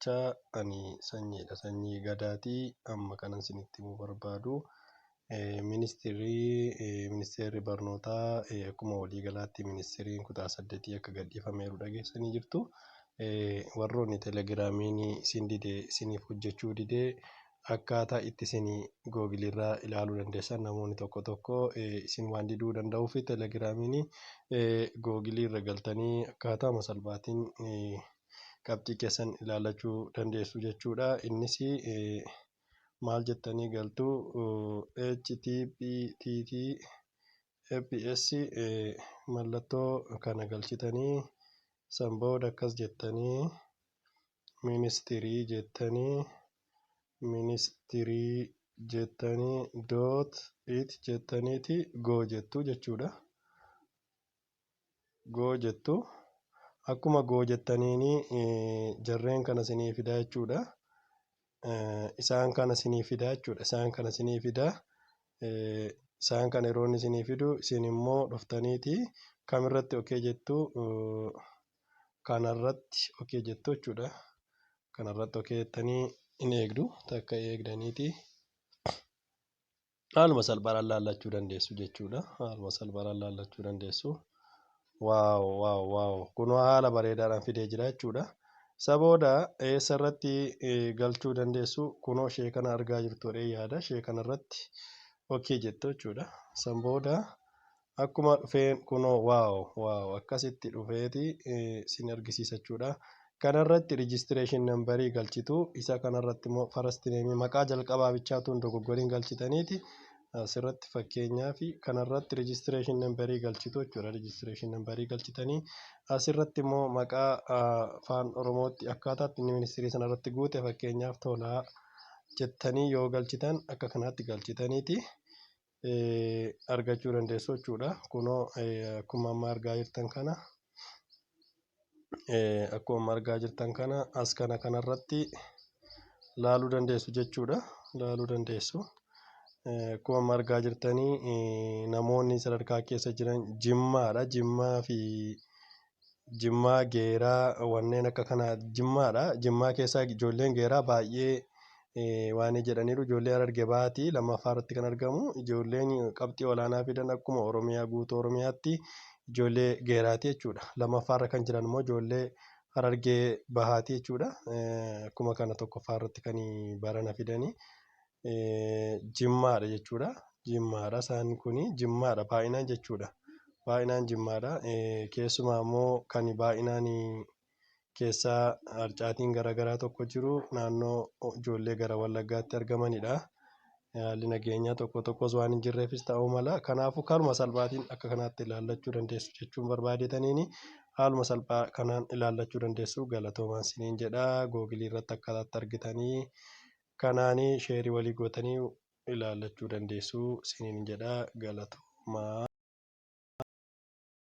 Ilaalcha ani sanyiidha. Sanyii Gadaatii. Amma kanan isinitti himuu barbaadu ministeerri barnootaa akkuma waliigalaatti ministeeriin kutaa 8 akka gadhiifameeru dhageessanii jirtu. Warroonni telegiraamiin isin didee isiniif hojjechuu didee akkaataa itti isin googilirraa ilaaluu dandeessan namoonni tokko tokko isin waan diduu danda'uu fi telegiraamiin googiliirra galtanii akkaataa salphaatiin qabxii keessan ilaalachuu dandeessu jechuudha. Innis maal jettanii galtu https mallattoo kana galchitanii san booda akkas jettanii ministirii jettanii .it jettaniiti go jettu jechuudha. Go jettu akkuma go jettaniini jarreen kana isinii fidaa jechuudha. Isaan kana isinii fidaa jechuudha. Isaan kana yeroo inni isinii fidu isin immoo dhuftaniiti kamirratti okay jettu kanarratti okay jettu jechuudha. Kanarratti okay jettanii in eegdu takka eegdaniiti haaluma salphaadhaan laallachuu dandeessu jechuudha. Haaluma salphaadhaan laallachuu dandeessu. Waaw kunoo haala bareedaadhaan fidee jira jechuudha. Isa booda eessarratti galchuu dandeessu kunoo ishee kana argaa jirtu yaada ishee kanarratti okay jettu jechuudha. San booda akkuma dhufeen kunoo waaw akkasitti dhufeeti sin argisiisa jechuudha. Kanarratti registration nambarii galchitu isa kanarratti immoo first name maqaa jalqabaa bichaatu dogoggoriin galchitaniiti asirratti fakkeenyaa fi kanarratti registration nambarii galchitu jechuudha. Registration nambarii galchitanii asirratti immoo maqaa afaan Oromootti akkaataatti inni ministirii sanarratti guute fakkeenyaaf Tolaa jettanii yoo galchitan akka kanaatti galchitaniiti argachuu dandeessu jechuudha. Kunoo akkuma amma argaa jirtan kana as kanarratti laaluu dandeessu jechuudha. Akkuma amma argaa jirtanii namoonni sadarkaa keessa jiran Jimmaadha. Jimmaa Geeraa wanneen akka kanaa Jimmaadha. Jimmaa keessaa ijoolleen Geeraa baay'ee waan jedhaniiru ijoollee Harargee Bahaati lammaffaa irratti kan argamu ijoolleen qabxii olaanaa fidan akkuma Oromiyaa guutuu Oromiyaatti ijoollee Geeraati jechuudha. Lammaffaarra kan jiran immoo ijoollee Harargee Bahaati jechuudha. Akkuma kana tokkoffaa irratti kan barana fidanii Jimmaadha jechuudha. Jimmaadha isaan kun Jimmaadha baay'inaan jechuudha. Baay'inaan Jimmaadha. Keessumaa immoo kan baay'inaan keessaa harcaatiin garaagaraa tokko jiru naannoo ijoollee gara Wallaggaatti argamanidha. Haalli nageenyaa tokko tokkos waan hin jirreefis ta'uu mala. Kanaafuu kaluma salphaatiin akka kanaatti ilaallachuu dandeessu jechuun barbaadetaniini haaluma salphaa kanaan ilaallachuu dandeessu. Galatoomaa isiniin jedha. Googilii irratti akkataatti argitanii kanaanii sheerii walii gootanii ilaallachuu dandeessu isiniin jedha. Galatoomaa.